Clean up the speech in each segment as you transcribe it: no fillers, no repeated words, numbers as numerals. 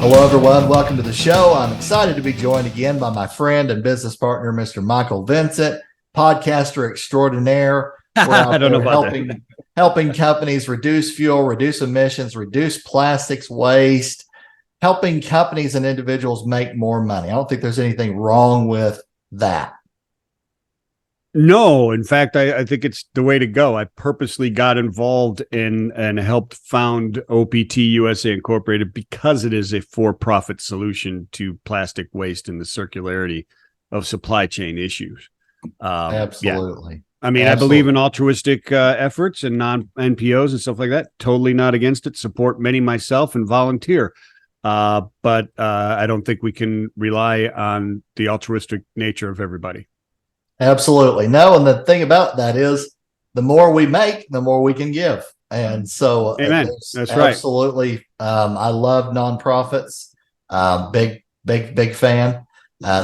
Hello, everyone. Welcome to the show. I'm excited to be joined again by my friend and business partner, Mr. Michael Vincent, podcaster extraordinaire. We're out I don't know there about helping companies reduce fuel, reduce emissions, reduce plastics waste, helping companies and individuals make more money. I don't think there's anything wrong with that. No, in fact, I think it's the way to go. I purposely got involved in and helped found OPT USA Incorporated because it is a for-profit solution to plastic waste and the circularity of supply chain issues. Absolutely. Yeah. I mean, I believe in altruistic efforts and non-NPOs and stuff like that. Totally not against it. Support many myself and volunteer. But I don't think we can rely on the altruistic nature of everybody. Absolutely. No, and the thing about that is the more we make, the more we can give. And so Amen. That's right. Absolutely. I love nonprofits. Big fan.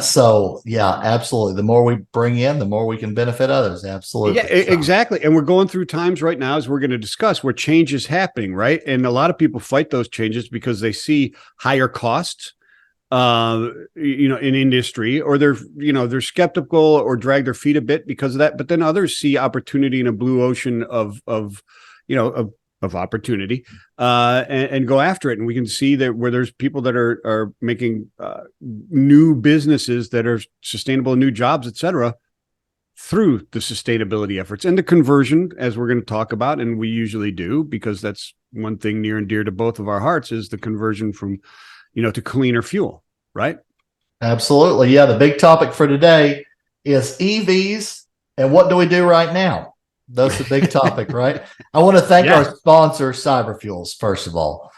So yeah, absolutely. The more we bring in, the more we can benefit others. Absolutely. Yeah, exactly. And we're going through times right now, as we're going to discuss, where change is happening, right? And a lot of people fight those changes because they see higher costs, in industry, or they're skeptical or drag their feet a bit because of that. But then others see opportunity in a blue ocean of opportunity, and go after it. And we can see that where there's people that are making new businesses that are sustainable, new jobs, et cetera, through the sustainability efforts and the conversion, as we're going to talk about. And we usually do, because that's one thing near and dear to both of our hearts, is the conversion from to cleaner fuel, right? Absolutely. Yeah. The big topic for today is EVs and what do we do right now? That's the big topic, right? I want to thank our sponsor, CyberFuels, first of all.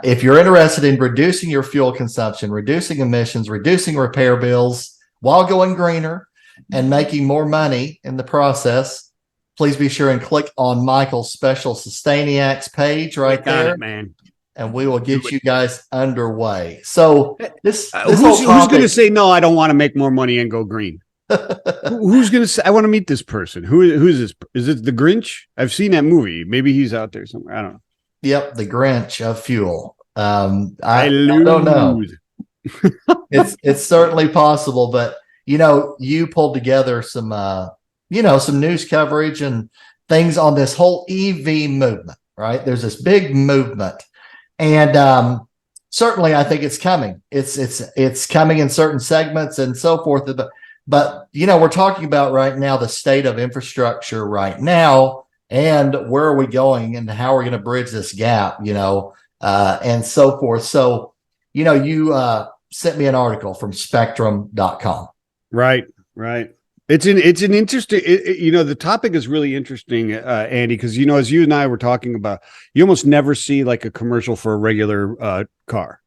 If you're interested in reducing your fuel consumption, reducing emissions, reducing repair bills while going greener and making more money in the process, please be sure and click on Michael's special Sustainiacs page right there. Man. And we will get you guys underway. So this who's going to say, no, I don't want to make more money and go green? Who's going to say, I want to meet this person? Who is this? Is it the Grinch? I've seen that movie. Maybe he's out there somewhere. I don't know. Yep. The Grinch of fuel. I don't know. It's certainly possible, but you pulled together some, some news coverage and things on this whole EV movement, right? There's this big movement. And certainly, I think it's coming. It's coming in certain segments and so forth. But we're talking about right now the state of infrastructure right now, and where are we going, and how we're going to bridge this gap, and so forth. So, you sent me an article from Spectrum.com. Right. It's an interesting, the topic is really interesting, Andy, because, as you and I were talking about, you almost never see like a commercial for a regular car.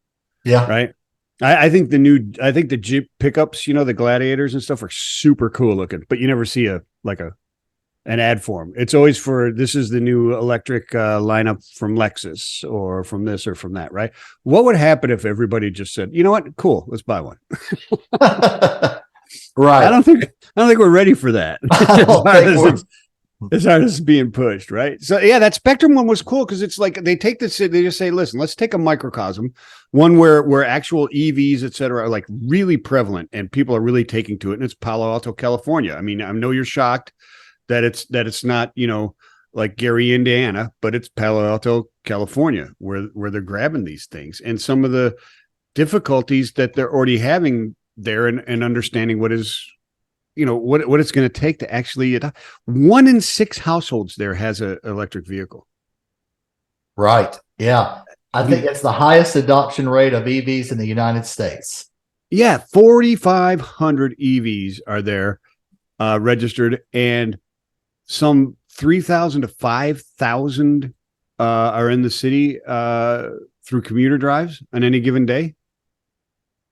Yeah. Right. I think the Jeep pickups, the Gladiators and stuff, are super cool looking, but you never see an ad for them. It's always this is the new electric lineup from Lexus or from this or from that. Right. What would happen if everybody just said, you know what? Cool. Let's buy one. Right. I don't think we're ready for that. As hard as it's being pushed, right? So yeah, that Spectrum one was cool because it's like they take this, they just say, listen, let's take a microcosm, one where actual EVs, et cetera, are like really prevalent and people are really taking to it. And it's Palo Alto, California. I mean, I know you're shocked that it's not, like Gary, Indiana, but it's Palo Alto, California, where they're grabbing these things, and some of the difficulties that they're already having there, and understanding what is, what it's going to take to actually 1 in 6 households there has an electric vehicle. Right. Yeah. I think it's the highest adoption rate of EVs in the United States. Yeah. 4,500 EVs are there registered, and some 3,000 to 5,000 are in the city through commuter drives on any given day.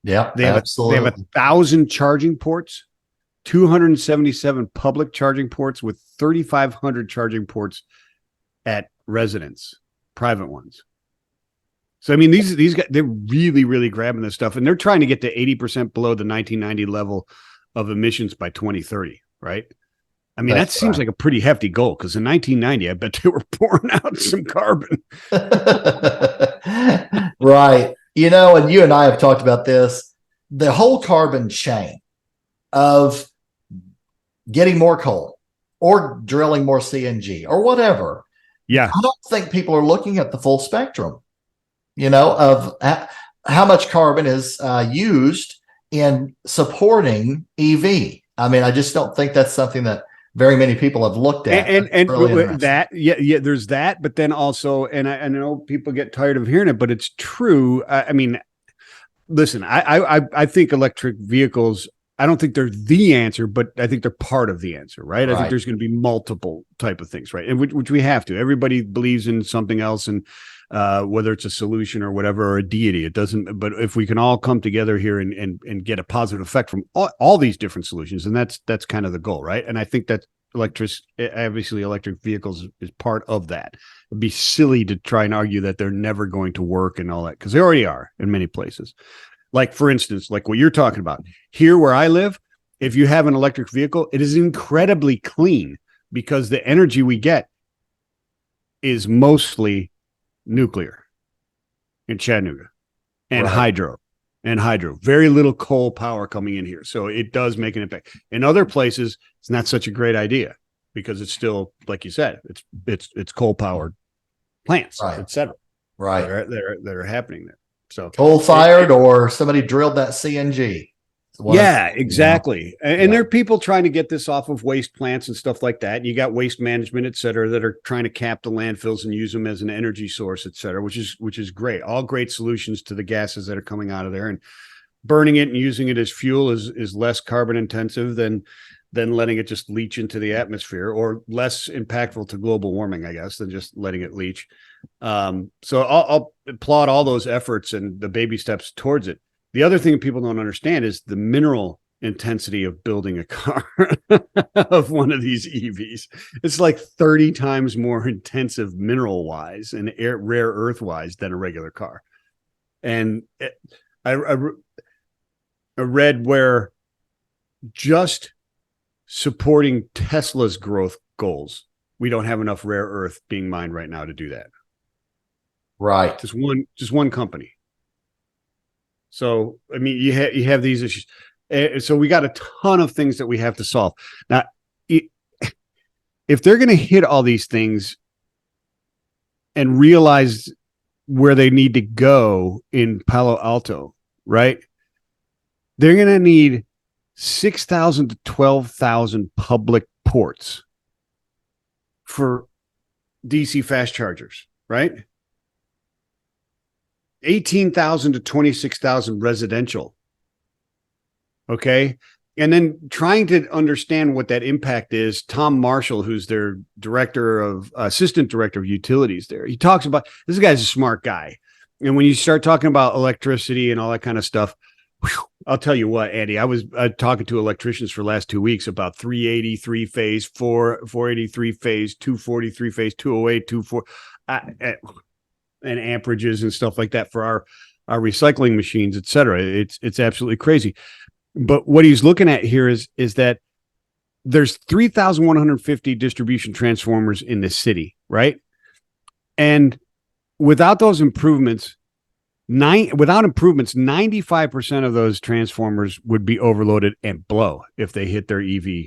Yeah, absolutely. They have 1,000 charging ports, 277 public charging ports, with 3,500 charging ports at residents, private ones. So, I mean, these guys, they're really, really grabbing this stuff, and they're trying to get to 80% below the 1990 level of emissions by 2030, right? I mean, that seems like a pretty hefty goal, because in 1990, I bet they were pouring out some carbon. Right. And you and I have talked about this, the whole carbon chain of getting more coal or drilling more CNG or whatever. Yeah. I don't think people are looking at the full spectrum, of how much carbon is used in supporting EV. I mean, I just don't think that's something that very many people have looked at. And really that, there's that, but then also, and I know people get tired of hearing it, but it's true. I mean, listen, I think electric vehicles, I don't think they're the answer, but I think they're part of the answer, right? I think there's going to be multiple type of things, right? And which we have to. Everybody believes in something else, and whether it's a solution or whatever, or a deity, it doesn't. But if we can all come together here and get a positive effect from all these different solutions, and that's kind of the goal, right? And I think that obviously electric vehicles is part of that. It'd be silly to try and argue that they're never going to work and all that, because they already are in many places. Like, for instance, like what you're talking about here where I live, if you have an electric vehicle, it is incredibly clean because the energy we get is mostly nuclear in Chattanooga and hydro. Very little coal power coming in here. So it does make an impact. In other places, it's not such a great idea because it's still, like you said, it's coal powered plants, etc. Right. That are happening there. So coal fired, or somebody drilled that CNG. Yeah, exactly. And there are people trying to get this off of waste plants and stuff like that. You got waste management, et cetera, that are trying to cap the landfills and use them as an energy source, et cetera, which is great. All great solutions to the gases that are coming out of there. And burning it and using it as fuel is less carbon intensive than letting it just leach into the atmosphere, or less impactful to global warming, I guess, than just letting it leach. So I'll applaud all those efforts and the baby steps towards it. The other thing people don't understand is the mineral intensity of building a car of one of these EVs. It's like 30 times more intensive mineral wise and rare earth wise than a regular car. And I read where just supporting Tesla's growth goals, we don't have enough rare earth being mined right now to do that. Right. Just one company. So, I mean, you have these issues. So we got a ton of things that we have to solve. Now, if they're going to hit all these things and realize where they need to go in Palo Alto, right? They're going to need 6,000 to 12,000 public ports for DC fast chargers, right? 18,000 to 26,000 residential. Okay. And then trying to understand what that impact is. Tom Marshall, who's their assistant director of utilities there, he talks about, this guy's a smart guy. And when you start talking about electricity and all that kind of stuff, I'll tell you what, Andy, I was talking to electricians for the last 2 weeks about 383 phase, 483 phase, 243 phase, 208, 24, and amperages and stuff like that for our recycling machines, et cetera. It's absolutely crazy. But what he's looking at here is that there's 3,150 distribution transformers in the city, right? And without those improvements, 95% of those transformers would be overloaded and blow if they hit their EV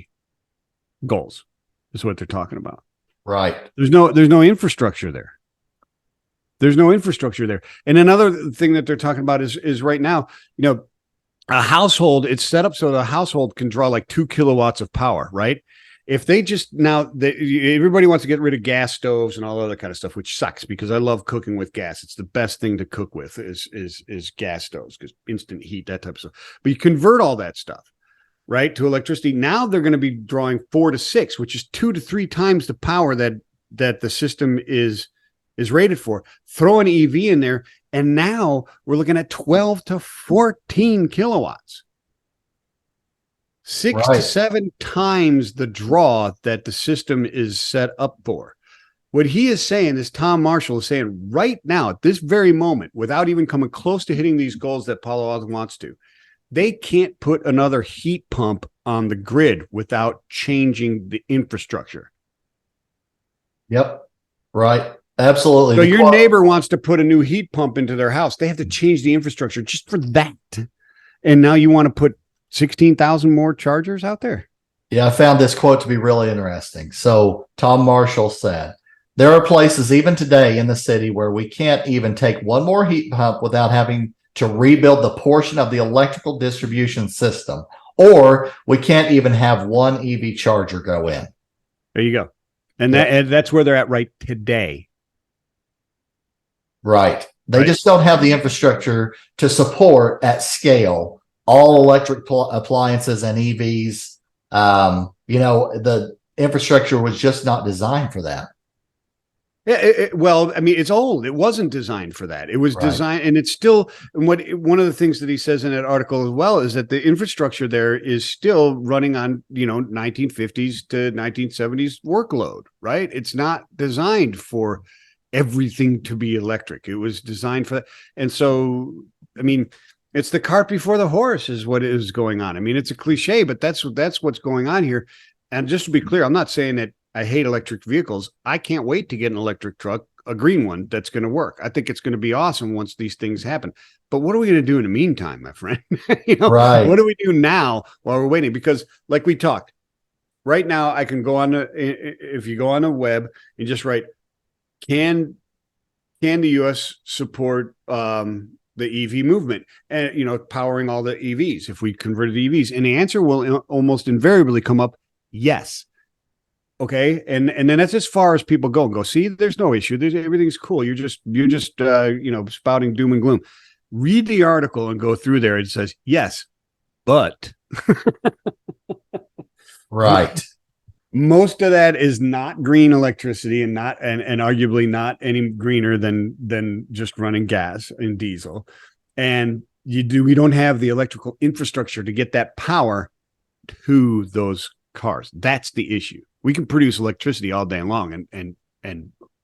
goals. Is what they're talking about. Right. There's no infrastructure there. There's no infrastructure there. And another thing that they're talking about is right now, a household, it's set up so the household can draw like 2 kilowatts of power, right? If they just everybody wants to get rid of gas stoves and all other kind of stuff, which sucks because I love cooking with gas. It's the best thing to cook with is gas stoves, because instant heat, that type of stuff. But you convert all that stuff, right, to electricity. Now they're going to be drawing 4 to 6, which is 2 to 3 times the power that the system is rated for. Throw an EV in there, and now we're looking at 12 to 14 kilowatts. 6 to 7 times the draw that the system is set up for. What he is saying is, Tom Marshall is saying right now, at this very moment, without even coming close to hitting these goals that Palo Alto wants to, they can't put another heat pump on the grid without changing the infrastructure. Yep. Right. Absolutely. So your neighbor wants to put a new heat pump into their house. They have to change the infrastructure just for that. And now you want to put 16,000 more chargers out there? Yeah, I found this quote to be really interesting. So Tom Marshall said, there are places even today in the city where we can't even take one more heat pump without having to rebuild the portion of the electrical distribution system, or we can't even have one EV charger go in. There you go. And that's where they're at right today. Right. They just don't have the infrastructure to support at scale all electric appliances and EVs. The infrastructure was just not designed for that. Yeah, well, I mean, it's old. It wasn't designed for that. It was designed, and it's still. And one of the things that he says in that article as well is that the infrastructure there is still running on 1950s to 1970s workload. Right? It's not designed for everything to be electric. It was designed for that, and so I mean, it's the cart before the horse is what is going on. I mean, it's a cliche, but that's what's going on here. And just to be clear, I'm not saying that I hate electric vehicles. I can't wait to get an electric truck, a green one that's going to work. I think it's going to be awesome once these things happen. But what are we going to do in the meantime, my friend? What do we do now while we're waiting? Because like we talked, right now I can go on if you go on the web and just write, can the U.S. support the EV movement and powering all the EVs if we converted EVs? And the answer will almost invariably come up, yes. Okay. And then that's as far as people go, see, there's no issue. Everything's cool. You're just spouting doom and gloom. Read the article and go through there. It says, yes, but right. Most of that is not green electricity and arguably not any greener than just running gas and diesel. And we don't have the electrical infrastructure to get that power to those cars. That's the issue. We can produce electricity all day long and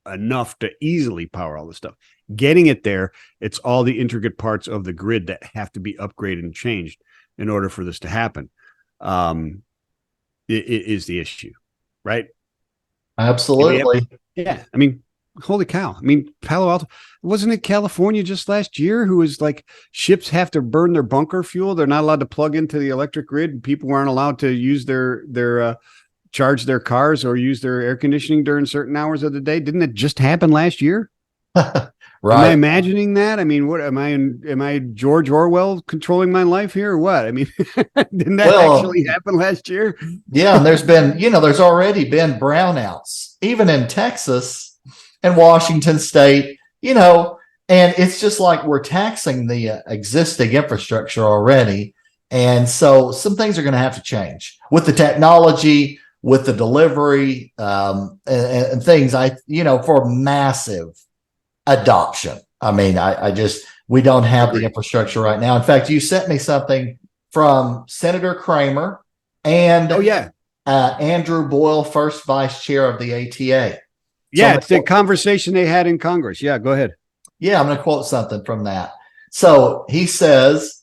enough to easily power all this stuff. Getting it there, it's all the intricate parts of the grid that have to be upgraded and changed in order for this to happen. It is the issue, right? Absolutely. Yeah. I mean, holy cow. I mean, Palo Alto, wasn't it California just last year who was like, ships have to burn their bunker fuel. They're not allowed to plug into the electric grid. And people weren't allowed to use their charge their cars or use their air conditioning during certain hours of the day. Didn't it just happen last year? Right. Am I imagining that? I mean, what am I George Orwell controlling my life here or what? I mean, didn't that actually happen last year? Yeah. And there's already been brownouts, even in Texas and Washington State, and it's just like we're taxing the existing infrastructure already. And so some things are going to have to change with the technology, with the delivery, and things for massive adoption. I mean, we don't have the infrastructure right now. In fact, you sent me something from Senator Cramer and Andrew Boyle, first vice chair of the ATA. Yeah, it's the conversation they had in Congress. Yeah, go ahead. Yeah, I'm going to quote something from that. So he says,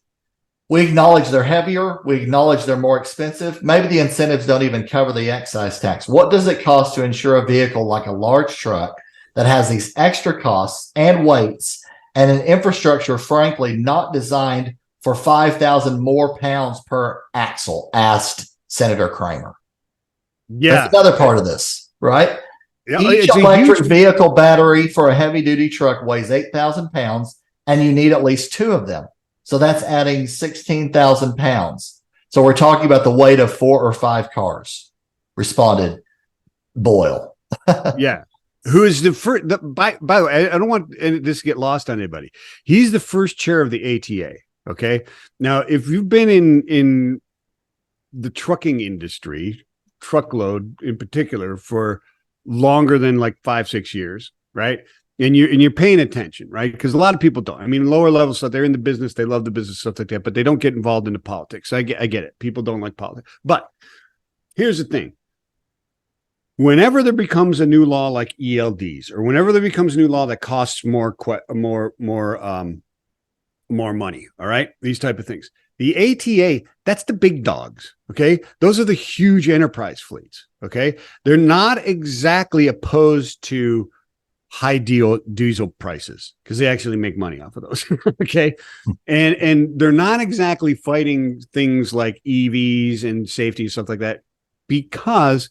we acknowledge they're heavier. We acknowledge they're more expensive. Maybe the incentives don't even cover the excise tax. What does it cost to insure a vehicle like a large truck that has these extra costs and weights and an infrastructure, frankly, not designed for 5,000 more pounds per axle? Asked Senator Cramer. Yeah. That's another part of this, right? Yeah, each electric vehicle battery for a heavy duty truck weighs 8,000 pounds and you need at least two of them. So that's adding 16,000 pounds. So we're talking about the weight of 4 or 5 cars, responded Boyle. Yeah. Who is the first, by the way, I don't want this to get lost on anybody. He's the first chair of the ATA. Okay. Now, if you've been in the trucking industry, truckload in particular, for longer than like 5-6 years, right? And you're paying attention, right? Because a lot of people don't. I mean, lower level stuff, they're in the business, they love the business, stuff like that, but they don't get involved in the politics. I get it. People don't like politics. But here's the thing. Whenever there becomes a new law like ELDs, or whenever there becomes a new law that costs more money, all right, these type of things, the ATA, that's the big dogs. Okay, those are the huge enterprise fleets. Okay, they're not exactly opposed to high diesel prices because they actually make money off of those. Okay. And they're not exactly fighting things like EVs and safety and stuff like that because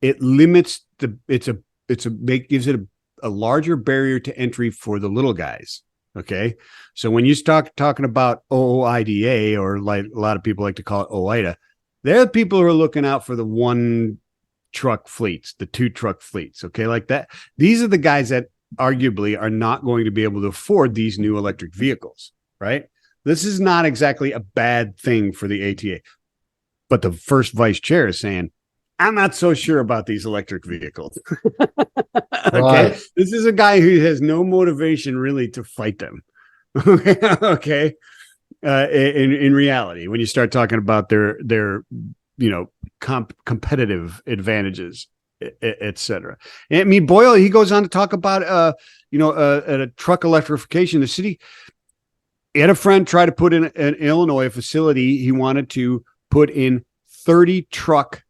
it limits gives it a larger barrier to entry for the little guys. Okay. So when you start talking about OOIDA, or like a lot of people like to call it OIDA, they're the people who are looking out for the 1 truck fleets, the 2 truck fleets. Okay. Like that. These are the guys that arguably are not going to be able to afford these new electric vehicles, right? This is not exactly a bad thing for the ATA, but the first vice chair is saying, I'm not so sure about these electric vehicles. Okay. Right. This is a guy who has no motivation really to fight them. Okay. In reality, when you start talking about their competitive advantages, et cetera. I mean, Boyle, he goes on to talk about, a truck electrification. The city, he had a friend try to put in an Illinois facility. He wanted to put in 30 truck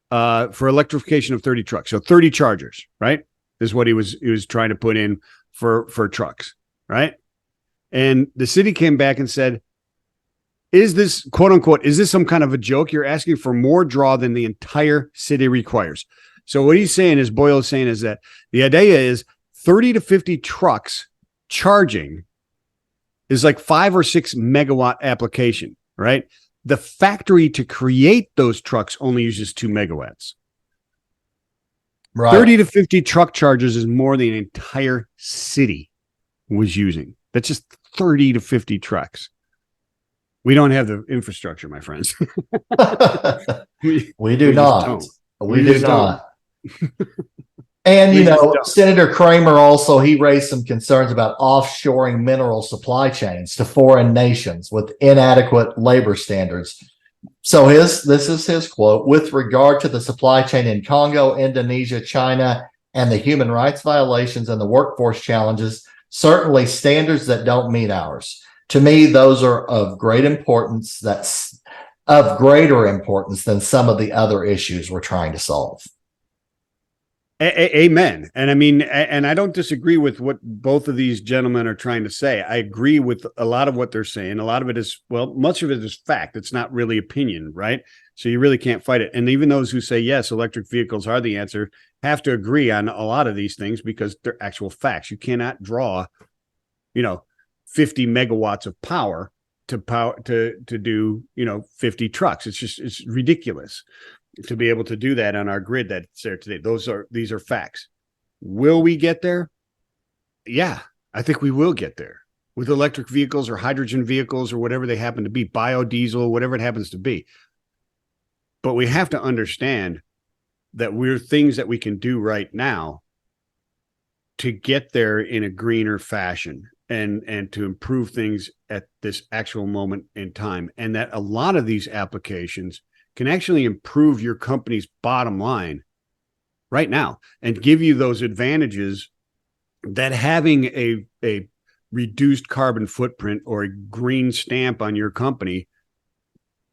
for electrification of 30 trucks. So 30 chargers, right? Is what he was trying to put in for trucks, right? And the city came back and said, is this, quote unquote, is this some kind of a joke? You're asking for more draw than the entire city requires. So what he's saying is, Boyle is saying, is that the idea is 30 to 50 trucks charging is like 5 or 6 megawatt application, right? The factory to create those trucks only uses 2 megawatts. Right. 30 to 50 truck chargers is more than an entire city was using. That's just 30 to 50 trucks. We don't have the infrastructure, my friends. we do not. We do not. And, Senator Cramer also, he raised some concerns about offshoring mineral supply chains to foreign nations with inadequate labor standards. So this is his quote: with regard to the supply chain in Congo, Indonesia, China, and the human rights violations and the workforce challenges, certainly standards that don't meet ours. To me, those are of great importance. That's of greater importance than some of the other issues we're trying to solve. Amen. And I mean, and I don't disagree with what both of these gentlemen are trying to say. I agree with a lot of what they're saying. A lot of it is, well, much of it is fact. It's not really opinion, right? So you really can't fight it. And even those who say, yes, electric vehicles are the answer, have to agree on a lot of these things because they're actual facts. You cannot draw, 50 megawatts of power to do, 50 trucks. It's ridiculous to be able to do that on our grid that's there today. These are facts. Will we get there? Yeah, I think we will get there with electric vehicles or hydrogen vehicles or whatever they happen to be, biodiesel, whatever it happens to be. But we have to understand that we're things that we can do right now to get there in a greener fashion and to improve things at this actual moment in time. And that a lot of these applications can actually improve your company's bottom line right now and give you those advantages that having a reduced carbon footprint or a green stamp on your company,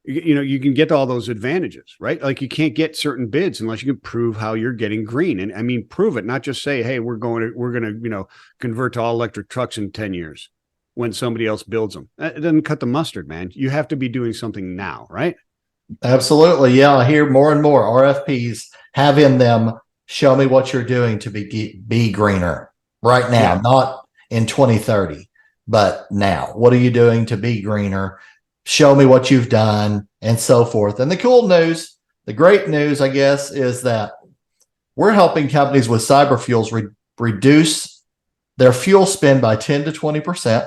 you can get all those advantages, right? Like you can't get certain bids unless you can prove how you're getting green. And I mean, prove it, not just say, hey, we're going to, convert to all electric trucks in 10 years when somebody else builds them. It doesn't cut the mustard, man. You have to be doing something now, right? Absolutely. Yeah. I hear more and more RFPs have in them, show me what you're doing to be greener right now, not in 2030, but now. What are you doing to be greener? Show me what you've done and so forth. And the cool news, the great news, I guess, is that we're helping companies with cyber fuels reduce their fuel spend by 10 to 20%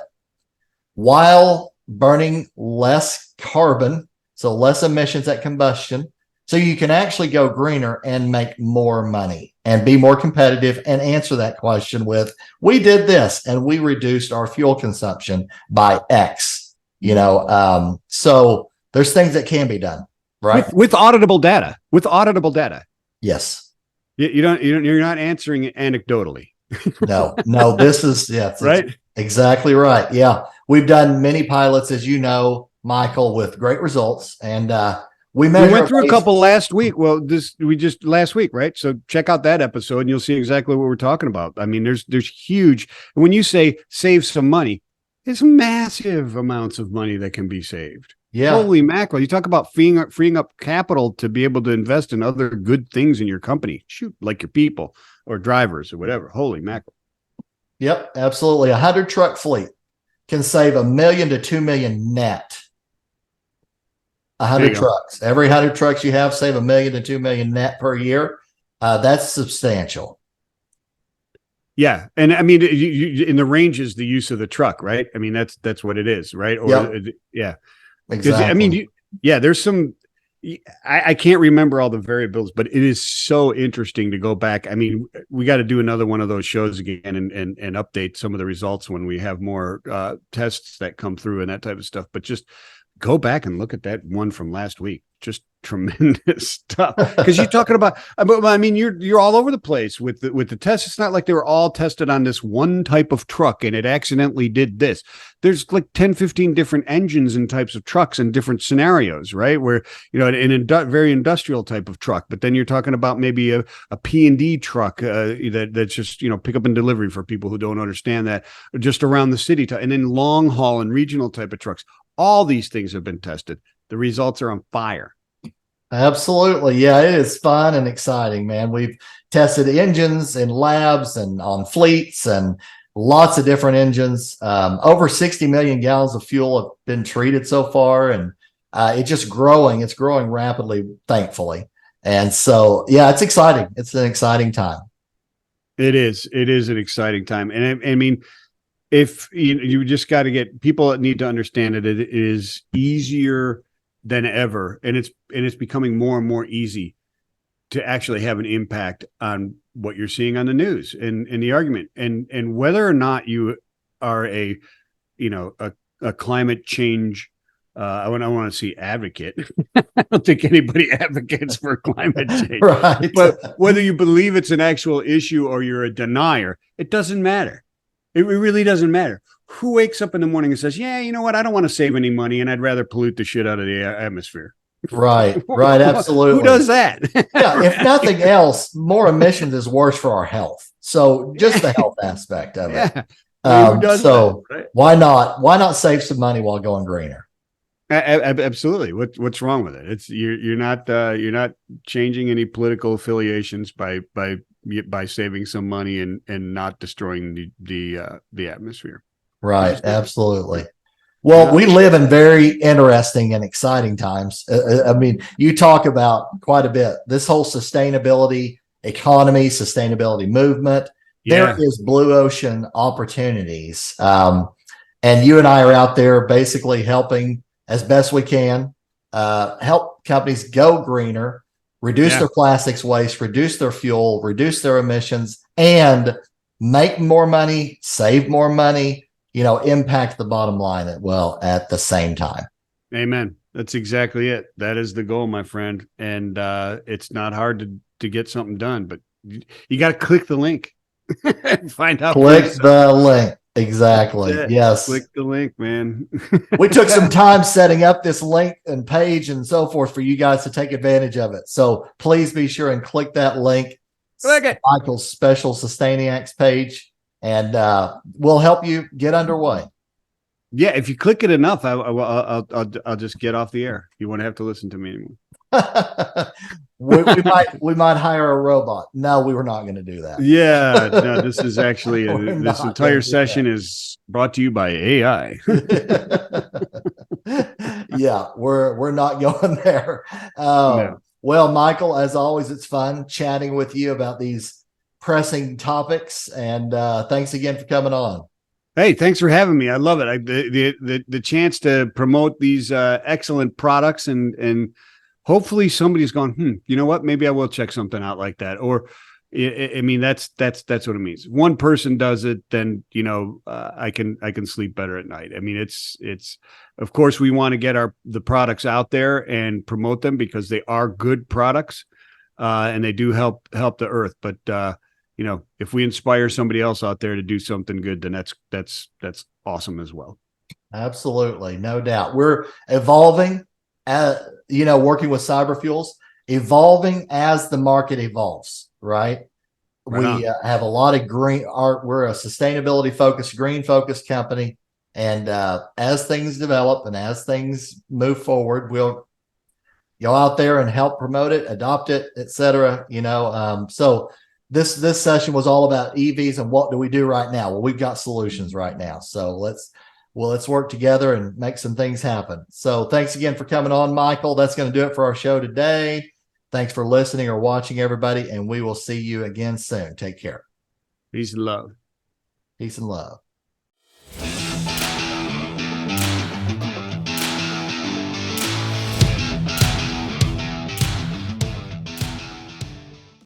while burning less carbon, so less emissions at combustion. So you can actually go greener and make more money and be more competitive and answer that question with, we did this and we reduced our fuel consumption by X. So there's things that can be done, right? With auditable data. Yes. You're not answering it anecdotally. No, this is, right. Exactly right. Yeah. We've done many pilots, as you know, Michael, with great results. And we We measure went through a based- couple last week. Well, we just last week, right? So check out that episode and you'll see exactly what we're talking about. I mean, there's huge. When you say save some money, it's massive amounts of money that can be saved. Yeah. Holy mackerel. You talk about freeing up capital to be able to invest in other good things in your company. Shoot, like your people or drivers or whatever. Holy mackerel. Yep, absolutely. 100 truck fleet can save $1 million to $2 million net. 100 trucks. Every 100 trucks you have save $1 million to $2 million net per year. That's substantial. Yeah, and I mean, in the range is the use of the truck, right? I mean, that's what it is, right? Or yeah, exactly. I mean, there's some. I can't remember all the variables, but it is so interesting to go back. I mean, we got to do another one of those shows again and update some of the results when we have more tests that come through and that type of stuff. But just go back and look at that one from last week. Just tremendous stuff. Because you're talking about, I mean, you're all over the place with the tests. It's not like they were all tested on this one type of truck and it accidentally did this. There's like 10, 15 different engines and types of trucks and different scenarios, right? Where, very industrial type of truck, but then you're talking about maybe a P&D truck that's just, pick up and delivery for people who don't understand that, just around the city. And then long haul and regional type of trucks. All these things have been tested. The results are on fire. Absolutely. Yeah, it is fun and exciting, man. We've tested engines in labs and on fleets and lots of different engines. Over 60 million gallons of fuel have been treated so far, and it's just growing. It's growing rapidly, thankfully. And so, yeah, it's exciting. It's an exciting time. It is. It is an exciting time. And I mean, if you just got to get people that need to understand it, it is easier than ever, and it's becoming more and more easy to actually have an impact on what you're seeing on the news and the argument, and whether or not you are a climate change. I want to see advocate. I don't think anybody advocates for climate change, Right? But whether you believe it's an actual issue or you're a denier, it doesn't matter. It really doesn't matter. Who wakes up in the morning and says, yeah, you know what? I don't want to save any money and I'd rather pollute the shit out of the atmosphere. Right. Absolutely. Who does that? Yeah. If nothing else, more emissions is worse for our health. So just the health aspect of it. Yeah. Who does that, right? Why not save some money while going greener? Absolutely. What's wrong with it? It's you're not changing any political affiliations by saving some money and not destroying the atmosphere. Right. Absolutely. Well, we live in very interesting and exciting times. I mean, you talk about quite a bit, this whole sustainability economy, sustainability movement. There is blue ocean opportunities. And you and I are out there basically helping as best we can, help companies go greener, reduce their plastics waste, reduce their fuel, reduce their emissions, and make more money, save more money, impact the bottom line at the same time. Amen. That's exactly it. That is the goal, my friend. And it's not hard to get something done, but you got to click the link and find out. Click the link. Exactly. Yes. Click the link, man. We took some time setting up this link and page and so forth for you guys to take advantage of it. So please be sure and click that link. Click it. Michael's special Sustainiacs page, and we'll help you get underway. Yeah, if you click it enough, I'll just get off the air. You won't have to listen to me anymore. we might hire a robot. No, we were not going to do that. Yeah, no, this is actually this entire session is brought to you by AI. Yeah, we're not going there. No. Well, Michael, as always, it's fun chatting with you about these pressing topics, and thanks again for coming on. Hey, thanks for having me. I love it. The chance to promote these excellent products and hopefully somebody's gone, you know what? Maybe I will check something out like that. Or, I mean, that's what it means. One person does it, then, I can sleep better at night. I mean, it's, of course we want to get the products out there and promote them because they are good products, and they do help the earth. But, if we inspire somebody else out there to do something good, then that's awesome as well. Absolutely. No doubt. We're evolving. working with cyber fuels, evolving as the market evolves, right? Right We have a lot of we're a sustainability focused, green focused company. And as things develop and as things move forward, we'll go out there and help promote it, adopt it, etc. So this session was all about EVs and what do we do right now? Well, we've got solutions right now. So let's work together and make some things happen. So thanks again for coming on, Michael. That's going to do it for our show today. Thanks for listening or watching, everybody, and we will see you again soon. Take care. Peace and love. Peace and love.